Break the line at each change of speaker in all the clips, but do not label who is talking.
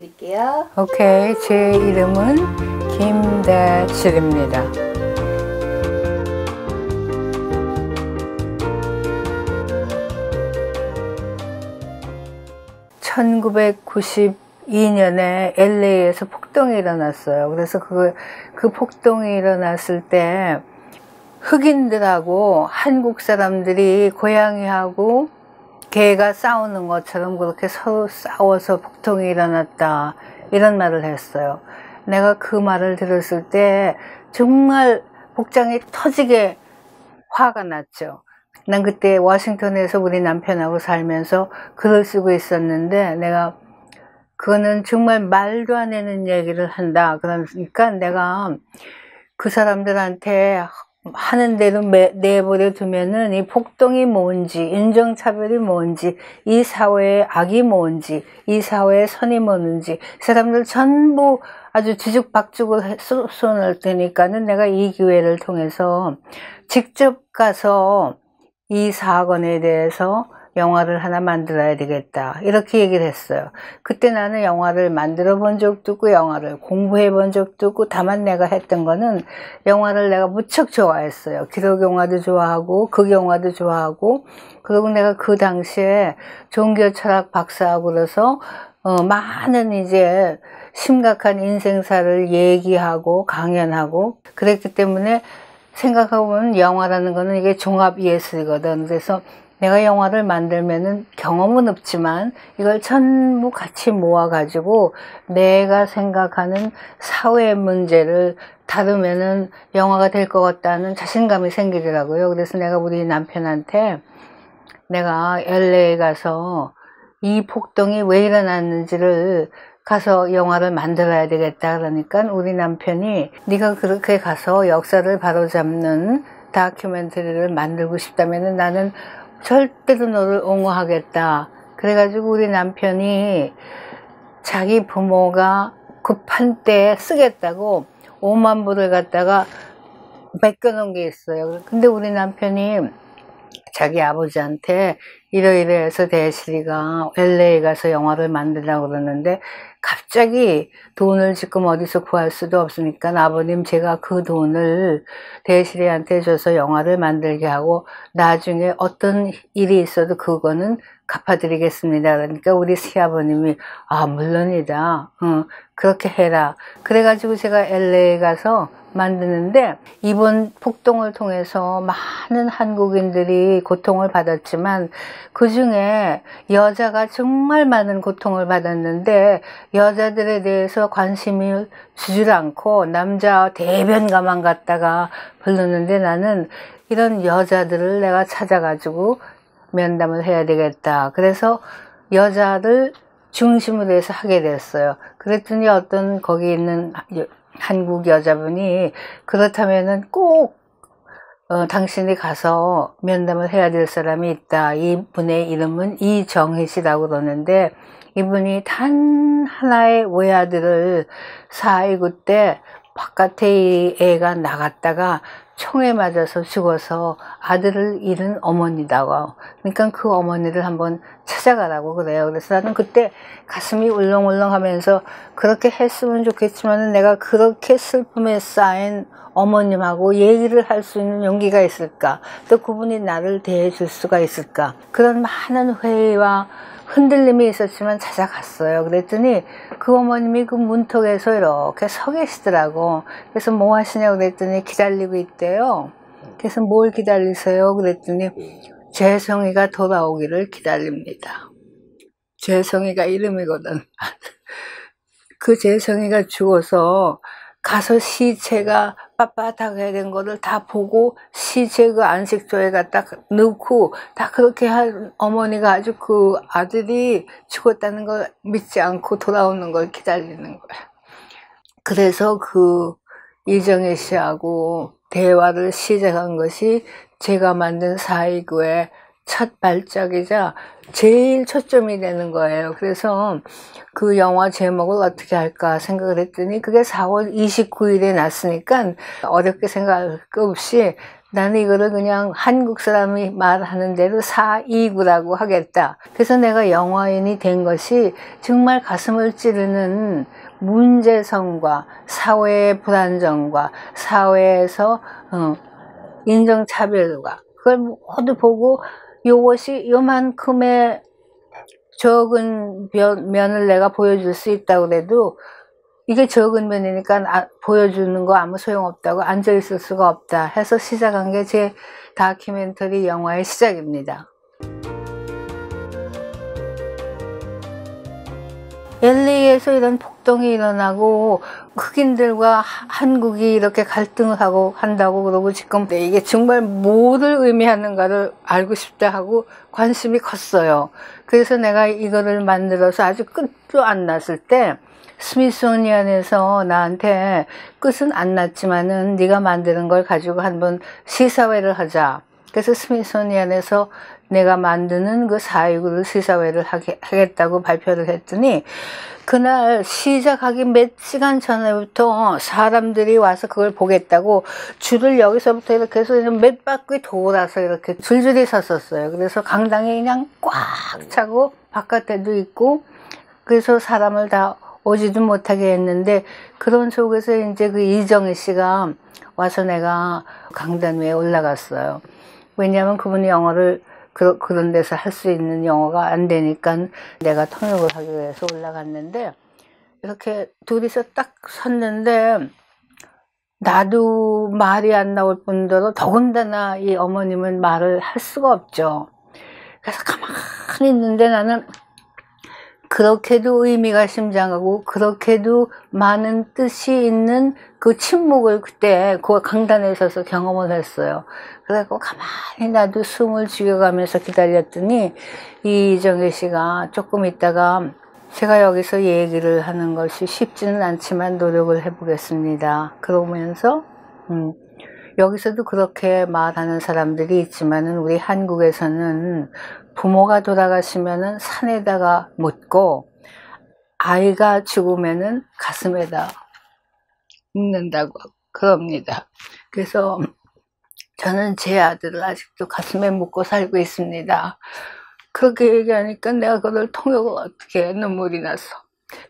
드릴게요.
오케이, 제 이름은 김대실입니다. (1992년에) LA에서 폭동이 일어났어요. 그래서 그 폭동이 일어났을 때 흑인들하고 한국 사람들이 고양이하고 개가 싸우는 것처럼 그렇게 서로 싸워서 폭동이 일어났다, 이런 말을 했어요. 내가 그 말을 들었을 때 정말 복장이 터지게 화가 났죠. 난 그때 워싱턴에서 우리 남편하고 살면서 글을 쓰고 있었는데, 내가 그거는 정말 말도 안 되는 얘기를 한다, 그러니까 내가 그 사람들한테 하는 대로 내버려 두면은 이 폭동이 뭔지, 인종차별이 뭔지, 이 사회의 악이 뭔지, 이 사회의 선이 뭔지 사람들 전부 아주 뒤죽박죽을 쏘놓을 테니까는 내가 이 기회를 통해서 직접 가서 이 사건에 대해서 영화를 하나 만들어야 되겠다, 이렇게 얘기를 했어요. 그때 나는 영화를 만들어 본 적도 없고 영화를 공부해 본 적도 없고, 다만 내가 했던 거는 영화를 내가 무척 좋아했어요. 기록 영화도 좋아하고 극 영화도 좋아하고, 그리고 내가 그 당시에 종교 철학 박사하고 그래서 많은 이제 심각한 인생사를 얘기하고 강연하고 그랬기 때문에, 생각해보면 영화라는 거는 이게 종합 예술이거든. 그래서 내가 영화를 만들면은 경험은 없지만 이걸 전부 같이 모아가지고 내가 생각하는 사회 문제를 다루면은 영화가 될 것 같다는 자신감이 생기더라고요. 그래서 내가 우리 남편한테 내가 LA 가서 이 폭동이 왜 일어났는지를 가서 영화를 만들어야 되겠다, 그러니까 우리 남편이 네가 그렇게 가서 역사를 바로잡는 다큐멘터리를 만들고 싶다면 나는 절대로 너를 옹호하겠다. 그래가지고 우리 남편이 자기 부모가 급한 때에 쓰겠다고 5만 불을 갖다가 맡겨놓은 게 있어요. 근데 우리 남편이 자기 아버지한테 이러이러해서 대실이가 LA 가서 영화를 만들라고 그러는데 갑자기 돈을 지금 어디서 구할 수도 없으니까 아버님, 제가 그 돈을 대실이한테 줘서 영화를 만들게 하고 나중에 어떤 일이 있어도 그거는 갚아드리겠습니다. 그러니까 우리 시아버님이 물론이다, 그렇게 해라. 그래가지고 제가 LA 가서 만드는데, 이번 폭동을 통해서 많은 한국인들이 고통을 받았지만 그 중에 여자가 정말 많은 고통을 받았는데 여자들에 대해서 관심이 주질 않고 남자 대변가만 갖다가 부르는데, 나는 이런 여자들을 내가 찾아가지고 면담을 해야 되겠다. 그래서 여자를 중심으로 해서 하게 됐어요. 그랬더니 어떤 거기 있는 한국 여자분이 그렇다면은 꼭 당신이 가서 면담을 해야 될 사람이 있다. 이분의 이름은 이정희 씨라고 그러는데, 이분이 단 하나의 외아들을 4.19 때 바깥에 이 애가 나갔다가 총에 맞아서 죽어서 아들을 잃은 어머니다고. 그러니까 그 어머니를 한번 찾아가라고 그래요. 그래서 나는 그때 가슴이 울렁울렁 하면서, 그렇게 했으면 좋겠지만 내가 그렇게 슬픔에 쌓인 어머님하고 얘기를 할 수 있는 용기가 있을까? 또 그분이 나를 대해줄 수가 있을까? 그런 많은 회의와 흔들림이 있었지만 찾아갔어요. 그랬더니 그 어머님이 그 문턱에서 이렇게 서 계시더라고. 그래서 뭐 하시냐고 그랬더니 기다리고 있대요. 그래서 뭘 기다리세요? 그랬더니 재성이가 돌아오기를 기다립니다. 재성이가 이름이거든. 그 재성이가 죽어서 가서 시체가 빳빳하게 된 거를 다 보고 시체 그 안식조에 갖다 넣고 다 그렇게 한 어머니가 아주 그 아들이 죽었다는 걸 믿지 않고 돌아오는 걸 기다리는 거야. 그래서 그 이정희 씨하고 대화를 시작한 것이 제가 만든 4.29의 첫 발작이자 제일 초점이 되는 거예요. 그래서 그 영화 제목을 어떻게 할까 생각을 했더니 그게 4월 29일에 났으니까 어렵게 생각할 거 없이 나는 이거를 그냥 한국 사람이 말하는 대로 사이구라고 하겠다. 그래서 내가 영화인이 된 것이 정말 가슴을 찌르는 문제성과 사회의 불안정과 사회에서 인종차별과 그걸 모두 보고 이것이 요만큼의 적은 면을 내가 보여줄 수 있다고 그래도 이게 적은 면이니까 보여주는 거 아무 소용없다고 앉아있을 수가 없다 해서 시작한 게 제 다큐멘터리 영화의 시작입니다. LA에서 이런 폭동이 일어나고 흑인들과 한국이 이렇게 갈등을 하고 한다고 그러고 지금 이게 정말 뭐를 의미하는가를 알고 싶다 하고 관심이 컸어요. 그래서 내가 이거를 만들어서 아주 끝도 안 났을 때 스미소니언에서 나한테 끝은 안 났지만은 네가 만드는 걸 가지고 한번 시사회를 하자. 그래서 스미소니언에서 내가 만드는 그 4.19를 시사회를 하겠다고 발표를 했더니 그날 시작하기 몇 시간 전에부터 사람들이 와서 그걸 보겠다고 줄을 여기서부터 이렇게 해서 몇 바퀴 돌아서 이렇게 줄줄이 섰었어요. 그래서 강당이 그냥 꽉 차고 바깥에도 있고 그래서 사람을 다 오지도 못하게 했는데 그런 속에서 이제 그 이정희 씨가 와서 내가 강단 위에 올라갔어요. 왜냐하면 그분이 영어를 그런 데서 할 수 있는 영어가 안 되니까 내가 통역을 하기 위해서 올라갔는데 이렇게 둘이서 딱 섰는데 나도 말이 안 나올 뿐더러 더군다나 이 어머님은 말을 할 수가 없죠. 그래서 가만히 있는데 나는 그렇게도 의미가 심장하고 그렇게도 많은 뜻이 있는 그 침묵을 그때 그 강단에 서서 경험을 했어요. 그래서 가만히 나도 숨을 죽여가면서 기다렸더니 이정희 씨가 조금 있다가 제가 여기서 얘기를 하는 것이 쉽지는 않지만 노력을 해보겠습니다. 그러면서 여기서도 그렇게 말하는 사람들이 있지만은 우리 한국에서는 부모가 돌아가시면은 산에다가 묻고 아이가 죽으면은 가슴에다 묻는다고 그럽니다. 그래서 저는 제 아들을 아직도 가슴에 묻고 살고 있습니다. 그렇게 얘기하니까 내가 그걸 통역을 어떻게 해. 눈물이 나서.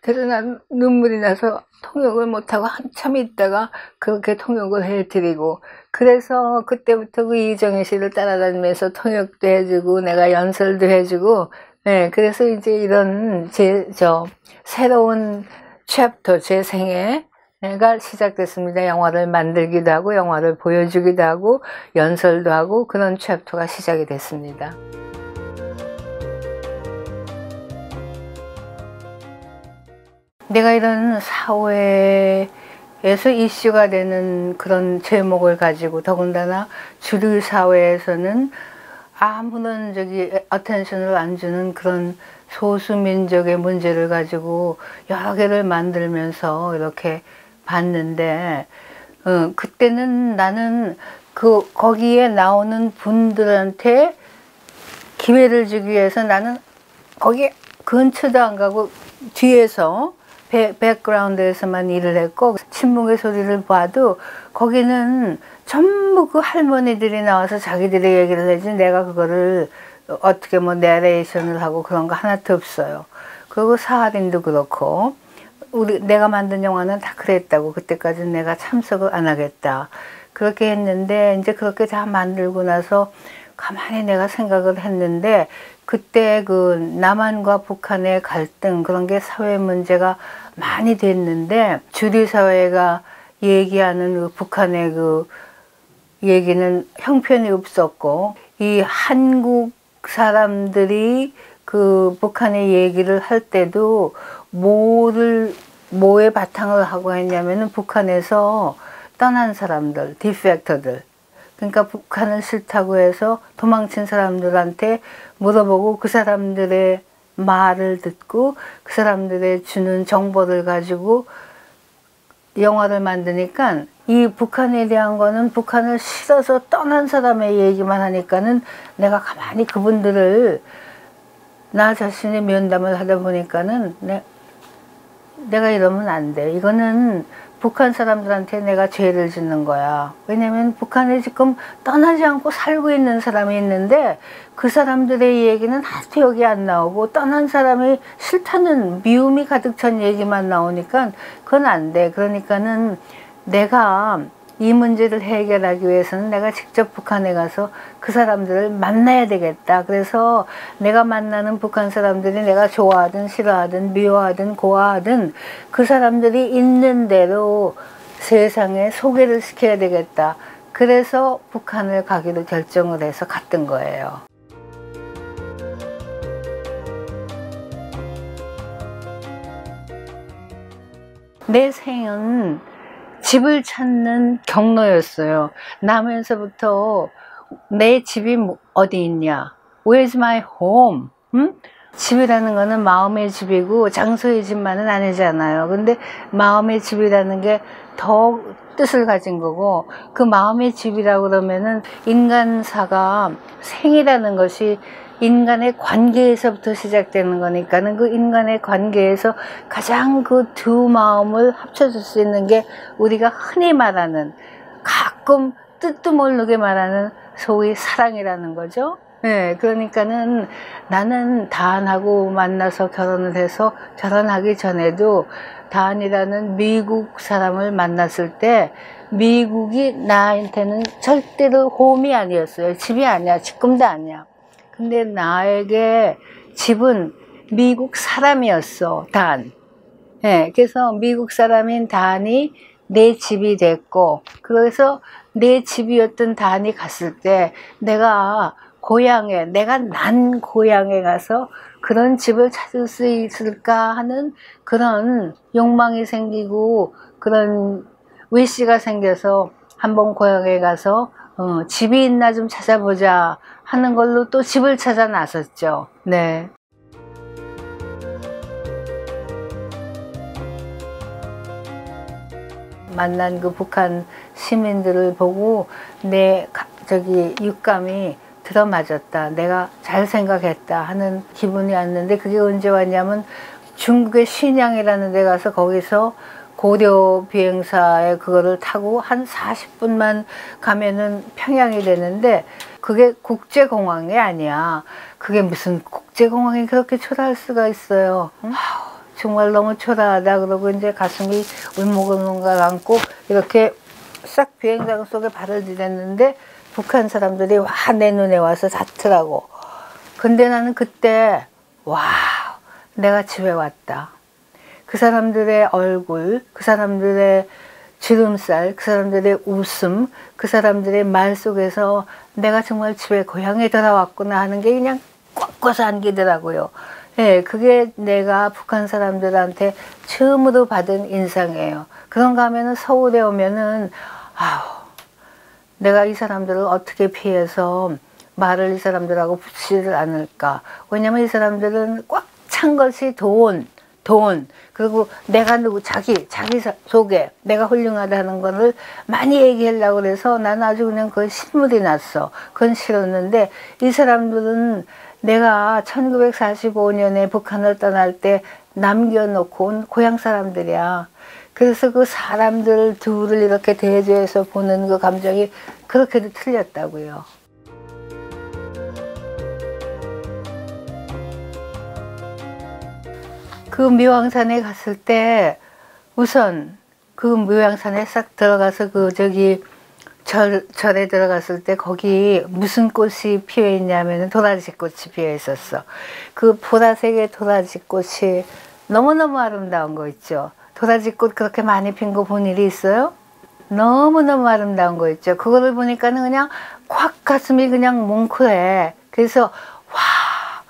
그래서 난 눈물이 나서 통역을 못하고 한참 있다가 그렇게 통역을 해드리고 그래서 그때부터 그 이정희 씨를 따라다니면서 통역도 해주고 내가 연설도 해주고 네, 그래서 이제 이런 새로운 챕터 제 생애가 시작됐습니다. 영화를 만들기도 하고 영화를 보여주기도 하고 연설도 하고 그런 챕터가 시작이 됐습니다. 내가 이런 사회에서 이슈가 되는 그런 제목을 가지고 더군다나 주류 사회에서는 아무런 어텐션을 안 주는 그런 소수민족의 문제를 가지고 여러 개를 만들면서 이렇게 봤는데 그때는 나는 거기에 나오는 분들한테 기회를 주기 위해서 나는 거기 근처도 안 가고 뒤에서 백그라운드에서만 일을 했고 침묵의 소리를 봐도 거기는 전부 그 할머니들이 나와서 자기들의 얘기를 해지 내가 그거를 어떻게 뭐 내레이션을 하고 그런 거 하나도 없어요. 그리고 사할인도 그렇고 내가 만든 영화는 다 그랬다고 그때까지는 내가 참석을 안 하겠다 그렇게 했는데 이제 그렇게 다 만들고 나서 가만히 내가 생각을 했는데 그때 그 남한과 북한의 갈등 그런 게 사회 문제가 많이 됐는데 주류 사회가 얘기하는 그 북한의 그 얘기는 형편이 없었고 이 한국 사람들이 그 북한의 얘기를 할 때도 뭐에 바탕을 하고 했냐면은 북한에서 떠난 사람들, 디펙터들 그러니까 북한을 싫다고 해서 도망친 사람들한테 물어보고 그 사람들의 말을 듣고 그 사람들의 주는 정보를 가지고 영화를 만드니까 이 북한에 대한 거는 북한을 싫어서 떠난 사람의 얘기만 하니까는 내가 가만히 그분들을 나 자신의 면담을 하다 보니까는 내가 이러면 안 돼. 이거는 북한 사람들한테 내가 죄를 짓는 거야. 왜냐면 북한에 지금 떠나지 않고 살고 있는 사람이 있는데 그 사람들의 얘기는 하나도 여기 안 나오고 떠난 사람이 싫다는 미움이 가득 찬 얘기만 나오니까 그건 안 돼. 그러니까는 내가 이 문제를 해결하기 위해서는 내가 직접 북한에 가서 그 사람들을 만나야 되겠다. 그래서 내가 만나는 북한 사람들이 내가 좋아하든 싫어하든 미워하든 고아하든 그 사람들이 있는 대로 세상에 소개를 시켜야 되겠다. 그래서 북한을 가기로 결정을 해서 갔던 거예요. 내 생은 집을 찾는 경로였어요. 나면서부터 내 집이 어디 있냐? Where's my home? 응? 집이라는 거는 마음의 집이고 장소의 집만은 아니잖아요. 근데 마음의 집이라는 게 더 뜻을 가진 거고, 그 마음의 집이라고 그러면은 인간사가 생이라는 것이 인간의 관계에서부터 시작되는 거니까는 그 인간의 관계에서 가장 그 두 마음을 합쳐줄 수 있는 게 우리가 흔히 말하는, 가끔 뜻도 모르게 말하는 소위 사랑이라는 거죠. 네, 그러니까는 나는 다한하고 만나서 결혼을 해서 결혼하기 전에도 다한이라는 미국 사람을 만났을 때 미국이 나한테는 절대로 홈이 아니었어요. 집이 아니야. 지금도 아니야. 근데 나에게 집은 미국 사람이었어. 단. 네, 그래서 미국 사람인 단이 내 집이 됐고, 그래서 내 집이었던 단이 갔을 때 내가 고향에, 내가 난 고향에 가서 그런 집을 찾을 수 있을까 하는 그런 욕망이 생기고 그런 위시가 생겨서 한번 고향에 가서 집이 있나 좀 찾아보자 하는 걸로 또 집을 찾아 나섰죠. 네. 만난 그 북한 시민들을 보고 내 육감이 들어맞았다. 내가 잘 생각했다 하는 기분이 왔는데, 그게 언제 왔냐면 중국의 신양이라는 데 가서 거기서 고려 비행사에 그거를 타고 한 40분만 가면은 평양이 되는데, 그게 국제공항이 아니야. 그게 무슨 국제공항이 그렇게 초라할 수가 있어요. 응? 정말 너무 초라하다. 그러고 이제 가슴이 울먹울먹 안고 이렇게 싹 비행장 속에 발을 들였는데 북한 사람들이 와 내 눈에 와서 닿더라고. 근데 나는 그때 와, 내가 집에 왔다. 그 사람들의 얼굴, 그 사람들의 주름살, 그 사람들의 웃음, 그 사람들의 말 속에서 내가 정말 집에 고향에 돌아왔구나 하는 게 그냥 꽉꽉 안기더라고요. 네, 그게 내가 북한 사람들한테 처음으로 받은 인상이에요. 그런가 하면은 서울에 오면은 내가 이 사람들을 어떻게 피해서 말을 이 사람들하고 붙이지를 않을까. 왜냐면 이 사람들은 꽉 찬 것이 돈. 그리고 내가 자기 속에 내가 훌륭하다는 거를 많이 얘기하려고 그래서 나는 아주 그냥 그건 신물이 났어. 그건 싫었는데 이 사람들은 내가 1945년에 북한을 떠날 때 남겨놓고 온 고향 사람들이야. 그래서 그 사람들 둘을 이렇게 대조해서 보는 그 감정이 그렇게도 틀렸다고요. 그 묘향산에 갔을 때 우선 그 묘향산에 싹 들어가서 절에 들어갔을 때 거기 무슨 꽃이 피어 있냐면 도라지 꽃이 피어 있었어. 그 보라색의 도라지 꽃이 너무너무 아름다운 거 있죠. 도라지 꽃 그렇게 많이 핀 거 본 일이 있어요? 너무너무 아름다운 거 있죠. 그거를 보니까는 그냥 콱 가슴이 그냥 뭉클해. 그래서 와,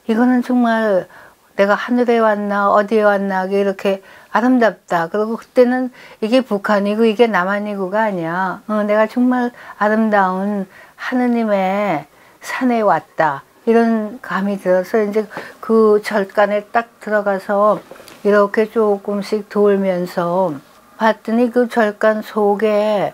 이거는 정말 내가 하늘에 왔나 어디에 왔나 이렇게 아름답다. 그리고 그때는 이게 북한이고 이게 남한이고가 아니야. 내가 정말 아름다운 하느님의 산에 왔다. 이런 감이 들어서 이제 그 절간에 딱 들어가서 이렇게 조금씩 돌면서 봤더니 그 절간 속에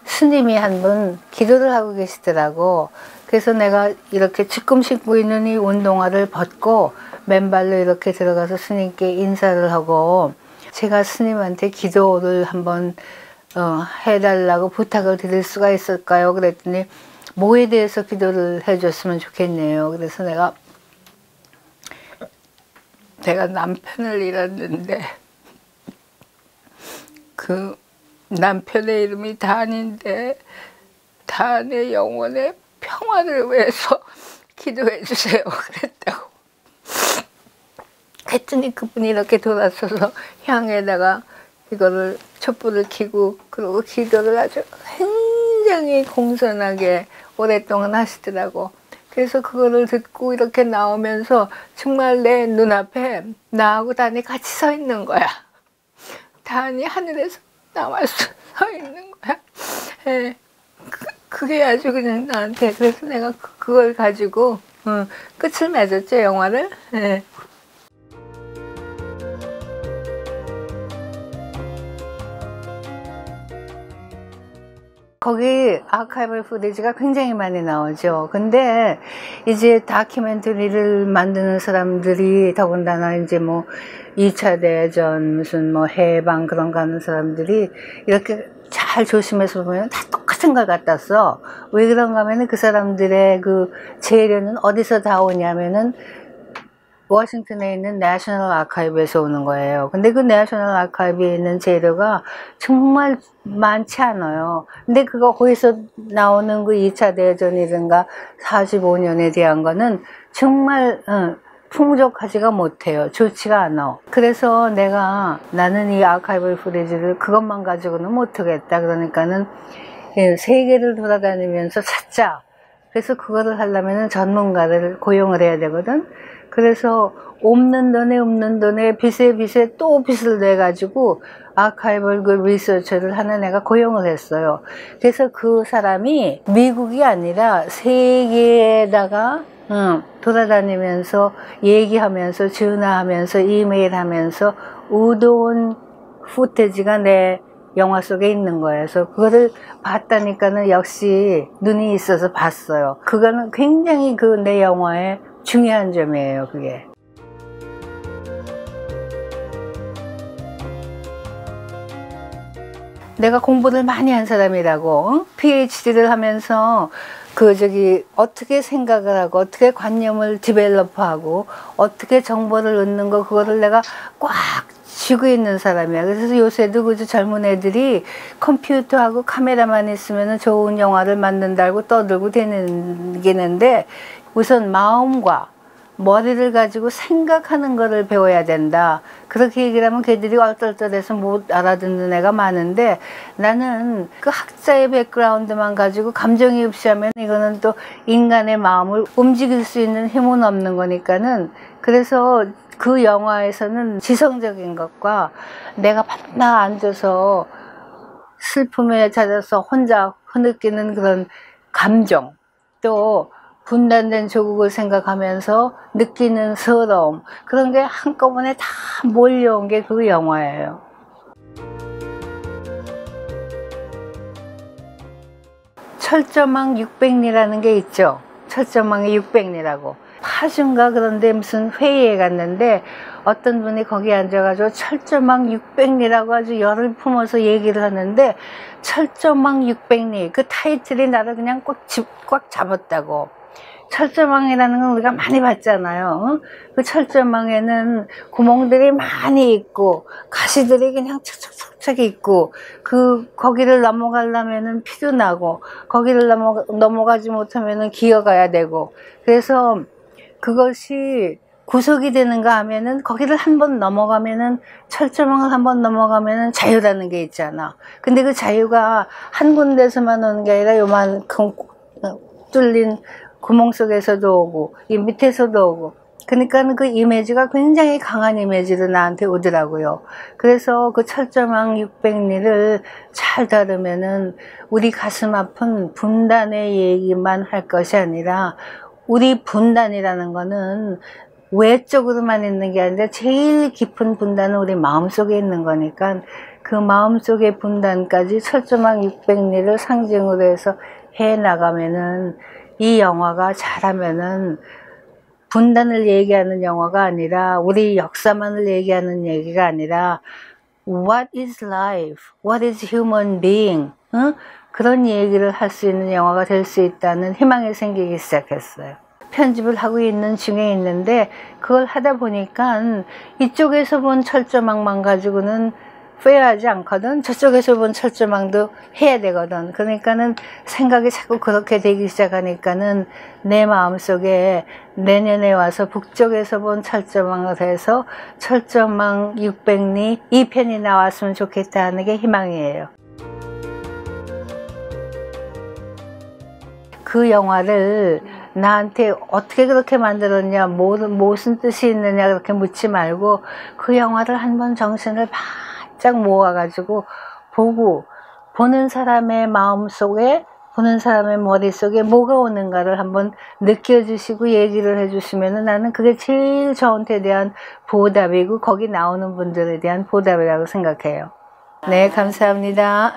스님이 한 분 기도를 하고 계시더라고. 그래서 내가 이렇게 지금 신고 있는 이 운동화를 벗고 맨발로 이렇게 들어가서 스님께 인사를 하고 제가 스님한테 기도를 한번 해달라고 부탁을 드릴 수가 있을까요? 그랬더니 뭐에 대해서 기도를 해줬으면 좋겠네요. 그래서 제가 남편을 잃었는데 그 남편의 이름이 단인데 단의 영혼의 평화를 위해서 기도해 주세요 그랬다고. 했더니 그분이 이렇게 돌아서서 향에다가 이거를 촛불을 켜고 그리고 기도를 아주 굉장히 공손하게 오랫동안 하시더라고. 그래서 그거를 듣고 이렇게 나오면서 정말 내 눈앞에 나하고 단이 같이 서 있는 거야. 단이 하늘에서 나와서 서 있는 거야. 예. 그게 아주 그냥 나한테, 그래서 내가 그걸 가지고 끝을 맺었죠, 영화를. 예. 거기 아카이벌 푸티지가 굉장히 많이 나오죠. 근데 이제 다큐멘터리를 만드는 사람들이 더군다나 이제 뭐 2차 대전 무슨 뭐 해방 그런 거 하는 사람들이 이렇게 잘 조심해서 보면 다 똑같은 걸 갖다 써. 왜 그런가 하면은 그 사람들의 그 재료는 어디서 다 오냐면은 워싱턴에 있는 내셔널 아카이브에서 오는 거예요. 근데 그 내셔널 아카이브에 있는 재료가 정말 많지 않아요. 근데 거기서 나오는 그 2차 대전이든가 45년에 대한 거는 정말 풍족하지가 못해요. 좋지가 않아. 그래서 나는 이 아카이브 프리즈를 그것만 가지고는 못하겠다. 그러니까는 세계를 돌아다니면서 찾자. 그래서 그거를 하려면 전문가를 고용을 해야 되거든. 그래서 없는 돈에 빚에 또 빚을 내가지고 아카이벌 그 리서처를 하는 애가 고용을 했어요. 그래서 그 사람이 미국이 아니라 세계에다가 돌아다니면서 얘기하면서 전화하면서 이메일하면서 의도온 후테지가 내 영화 속에 있는 거예요. 그래서 그거를 봤다니까는 역시 눈이 있어서 봤어요. 그거는 굉장히 그 내 영화의 중요한 점이에요, 그게. 내가 공부를 많이 한 사람이라고, PhD를 하면서 어떻게 생각을 하고, 어떻게 관념을 디벨롭하고, 어떻게 정보를 얻는 거, 그거를 내가 꽉 쥐고 있는 사람이야. 그래서 요새도 그저 젊은 애들이 컴퓨터하고 카메라만 있으면 좋은 영화를 만든다고 떠들고 다니는데, 우선 마음과 머리를 가지고 생각하는 거를 배워야 된다. 그렇게 얘기를 하면 걔들이 얼떨떨해서 못 알아듣는 애가 많은데, 나는 그 학자의 백그라운드만 가지고 감정이 없이하면 이거는 또 인간의 마음을 움직일 수 있는 힘은 없는 거니까는, 그래서 그 영화에서는 지성적인 것과 내가 밤낮 앉아서 슬픔에 젖어서 혼자 흐느끼는 그런 감정, 또 분단된 조국을 생각하면서 느끼는 서러움, 그런 게 한꺼번에 다 몰려온 게 그 영화예요. 철조망 600리라는 게 있죠. 철조망이 600리라고. 파주인가 그런데 무슨 회의에 갔는데 어떤 분이 거기 앉아가지고 철조망 600리라고 아주 열을 품어서 얘기를 하는데, 철조망 600리 그 타이틀이 나를 그냥 꽉 잡았다고. 철조망이라는 건 우리가 많이 봤잖아요. 그 철조망에는 구멍들이 많이 있고 가시들이 그냥 척척척척 있고, 거기를 넘어가려면은 피도 나고, 거기를 넘어가지 못하면은 기어가야 되고, 그래서 그것이 구속이 되는가 하면은 거기를 한번 넘어가면은, 철조망을 한번 넘어가면은 자유라는 게 있잖아. 근데 그 자유가 한 군데서만 오는 게 아니라 요만큼 뚫린 구멍 속에서도 오고 이 밑에서도 오고, 그러니까 그 이미지가 굉장히 강한 이미지로 나한테 오더라고요. 그래서 그 철조망 600리를 잘 다루면은 우리 가슴 아픈 분단의 얘기만 할 것이 아니라, 우리 분단이라는 거는 외적으로만 있는 게 아니라 제일 깊은 분단은 우리 마음속에 있는 거니까, 그 마음속의 분단까지 철조망 600리를 상징으로 해서 해 나가면은, 이 영화가 잘하면은 분단을 얘기하는 영화가 아니라, 우리 역사만을 얘기하는 얘기가 아니라 What is life? What is human being? 그런 얘기를 할 수 있는 영화가 될 수 있다는 희망이 생기기 시작했어요. 편집을 하고 있는 중에 있는데 그걸 하다 보니까 이쪽에서 본 철조망만 가지고는 페어하지 않거든. 저쪽에서 본 철조망도 해야 되거든. 그러니까는 생각이 자꾸 그렇게 되기 시작하니까는 내 마음속에 내년에 와서 북쪽에서 본 철조망을 해서 철조망 600리 2편이 나왔으면 좋겠다 하는 게 희망이에요. 그 영화를 나한테 어떻게 그렇게 만들었냐, 무슨 뜻이 있느냐 그렇게 묻지 말고 그 영화를 한번 정신을 바짝 모아가지고 보는 사람의 마음속에, 보는 사람의 머릿속에 뭐가 오는가를 한번 느껴주시고 얘기를 해주시면 나는 그게 제일 저한테 대한 보답이고 거기 나오는 분들에 대한 보답이라고 생각해요. 네, 감사합니다.